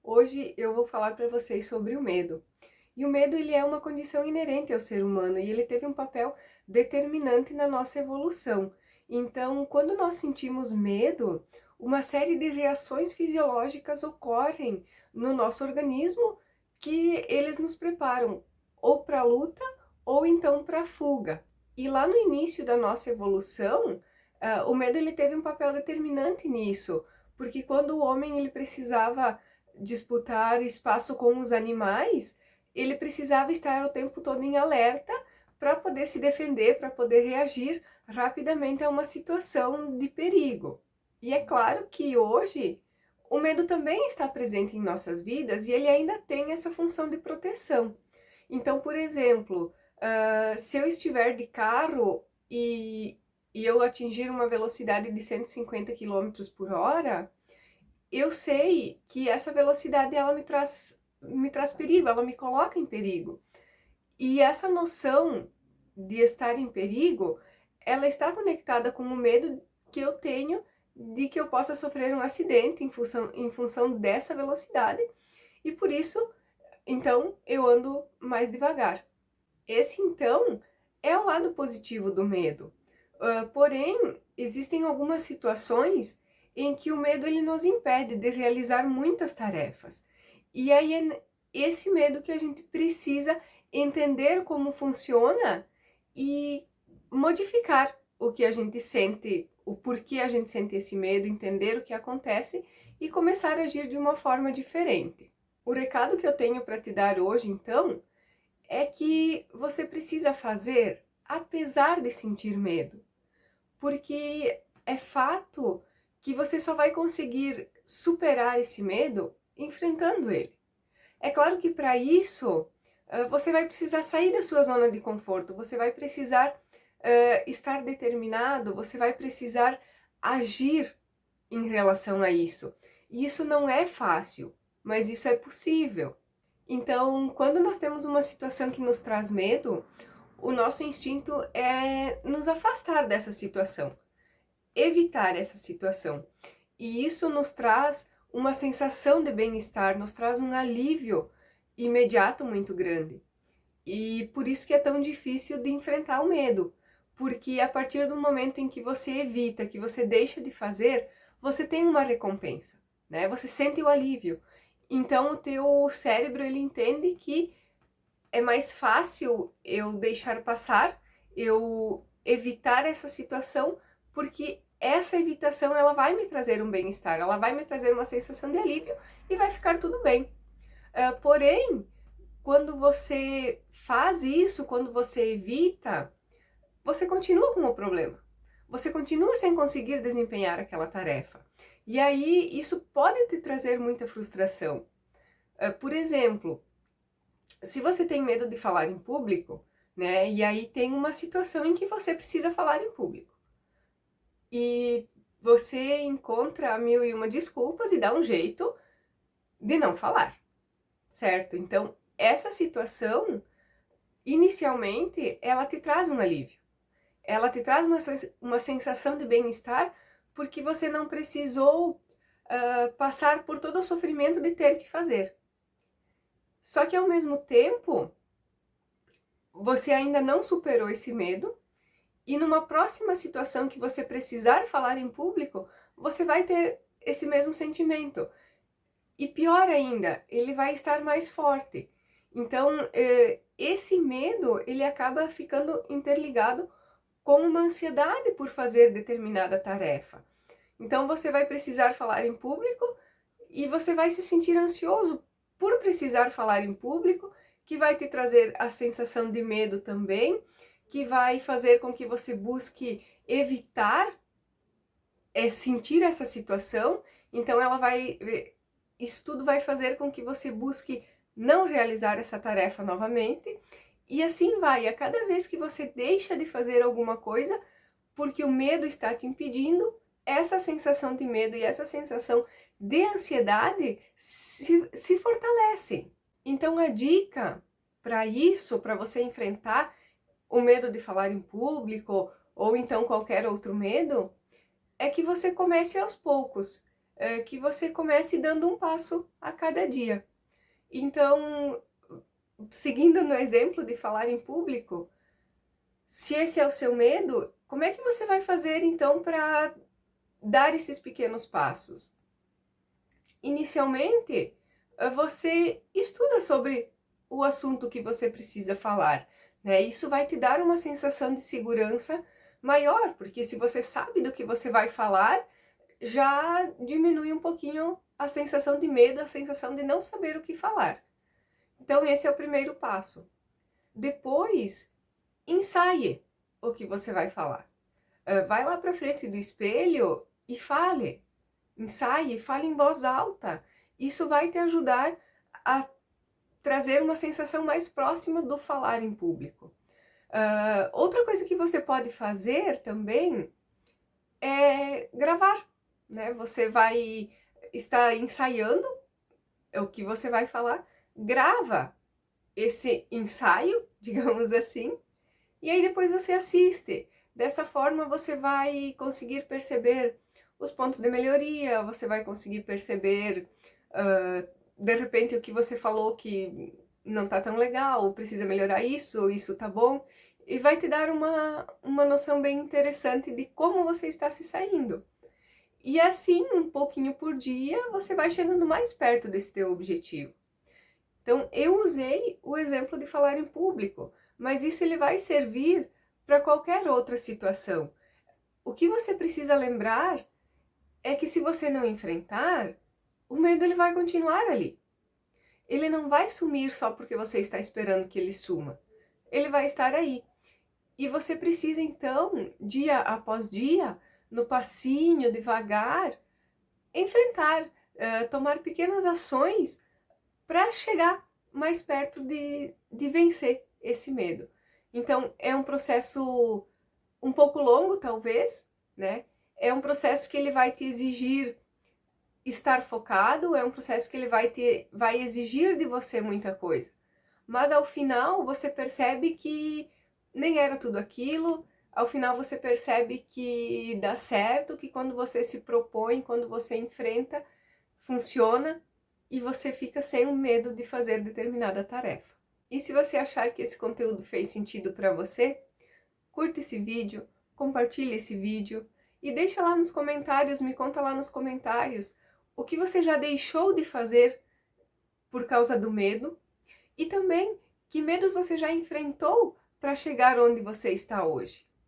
Hoje eu vou falar para vocês sobre o medo. E o medo ele é uma condição inerente ao ser humano e ele teve um papel determinante na nossa evolução. Então, quando nós sentimos medo, uma série de reações fisiológicas ocorrem no nosso organismo que eles nos preparam ou para a luta ou então para a fuga. E lá no início da nossa evolução, o medo ele teve um papel determinante nisso, porque quando o homem ele precisava disputar espaço com os animais, ele precisava estar o tempo todo em alerta para poder se defender, para poder reagir rapidamente a uma situação de perigo. E é claro que hoje o medo também está presente em nossas vidas e ele ainda tem essa função de proteção. Então, por exemplo, se eu estiver de carro e eu atingir uma velocidade de 150 quilômetros por hora, eu sei que essa velocidade ela me traz perigo, ela me coloca em perigo. E essa noção de estar em perigo, ela está conectada com o medo que eu tenho de que eu possa sofrer um acidente em função dessa velocidade, e por isso, então, eu ando mais devagar. Esse, então, é o lado positivo do medo. Porém, existem algumas situações em que o medo ele nos impede de realizar muitas tarefas. E aí é esse medo que a gente precisa entender como funciona e modificar o que a gente sente, o porquê a gente sente esse medo, entender o que acontece e começar a agir de uma forma diferente. O recado que eu tenho para te dar hoje, então, é que você precisa fazer apesar de sentir medo, porque é fato que você só vai conseguir superar esse medo enfrentando ele. É claro que para isso você vai precisar sair da sua zona de conforto, você vai precisar estar determinado, você vai precisar agir em relação a isso. E isso não é fácil, mas isso é possível. Então, quando nós temos uma situação que nos traz medo, o nosso instinto é nos afastar dessa situação, evitar essa situação. E isso nos traz uma sensação de bem-estar, nos traz um alívio imediato muito grande. E por isso que é tão difícil de enfrentar o medo, porque a partir do momento em que você evita, que você deixa de fazer, você tem uma recompensa, né? Você sente o alívio. Então o teu cérebro ele entende que é mais fácil eu deixar passar, eu evitar essa situação, porque essa evitação ela vai me trazer um bem-estar, ela vai me trazer uma sensação de alívio e vai ficar tudo bem. Porém, quando você faz isso, quando você evita, você continua com o problema. Você continua sem conseguir desempenhar aquela tarefa. E aí isso pode te trazer muita frustração. Por exemplo, se você tem medo de falar em público, né, e aí tem uma situação em que você precisa falar em público. E você encontra mil e uma desculpas e dá um jeito de não falar, certo? Então, essa situação, inicialmente, ela te traz um alívio. Ela te traz uma sensação de bem-estar porque você não precisou passar por todo o sofrimento de ter que fazer. Só que, ao mesmo tempo, você ainda não superou esse medo e numa próxima situação que você precisar falar em público, você vai ter esse mesmo sentimento. E pior ainda, ele vai estar mais forte. Então, esse medo, ele acaba ficando interligado com uma ansiedade por fazer determinada tarefa. Então, você vai precisar falar em público e você vai se sentir ansioso por precisar falar em público, que vai te trazer a sensação de medo também, que vai fazer com que você busque evitar sentir essa situação. Então isso tudo vai fazer com que você busque não realizar essa tarefa novamente, e assim vai. A cada vez que você deixa de fazer alguma coisa, porque o medo está te impedindo, essa sensação de medo e essa sensação de ansiedade se fortalecem. Então a dica para isso, para você enfrentar o medo de falar em público ou então qualquer outro medo, é que você comece aos poucos. que você comece dando um passo a cada dia. Então, seguindo no exemplo de falar em público, se esse é o seu medo, como é que você vai fazer então para dar esses pequenos passos? Inicialmente, você estuda sobre o assunto que você precisa falar, né? Isso vai te dar uma sensação de segurança maior, porque se você sabe do que você vai falar, já diminui um pouquinho a sensação de medo, a sensação de não saber o que falar. Então, esse é o primeiro passo. Depois, ensaie o que você vai falar. Vai lá para frente do espelho e fale. Ensaie, fale em voz alta. Isso vai te ajudar a trazer uma sensação mais próxima do falar em público. Outra coisa que você pode fazer também é gravar, né? Você vai estar ensaiando o que você vai falar, grava esse ensaio, digamos assim, e aí depois você assiste. Dessa forma você vai conseguir perceber os pontos de melhoria, você vai conseguir perceber, de repente, o que você falou que não tá tão legal, precisa melhorar isso, isso tá bom, e vai te dar uma noção bem interessante de como você está se saindo. E assim, um pouquinho por dia, você vai chegando mais perto desse teu objetivo. Então, eu usei o exemplo de falar em público, mas isso ele vai servir para qualquer outra situação. O que você precisa lembrar é que se você não enfrentar, o medo ele vai continuar ali. Ele não vai sumir só porque você está esperando que ele suma. Ele vai estar aí. E você precisa então, dia após dia, no passinho, devagar, enfrentar, tomar pequenas ações para chegar mais perto de vencer esse medo. Então, é um processo um pouco longo, talvez, né? É um processo que ele vai te exigir estar focado, é um processo que ele vai exigir de você muita coisa. Mas ao final você percebe que nem era tudo aquilo, ao final você percebe que dá certo, que quando você se propõe, quando você enfrenta, funciona e você fica sem o medo de fazer determinada tarefa. E se você achar que esse conteúdo fez sentido para você, curta esse vídeo, compartilhe esse vídeo e deixa lá nos comentários, me conta lá nos comentários o que você já deixou de fazer por causa do medo e também que medos você já enfrentou para chegar onde você está hoje.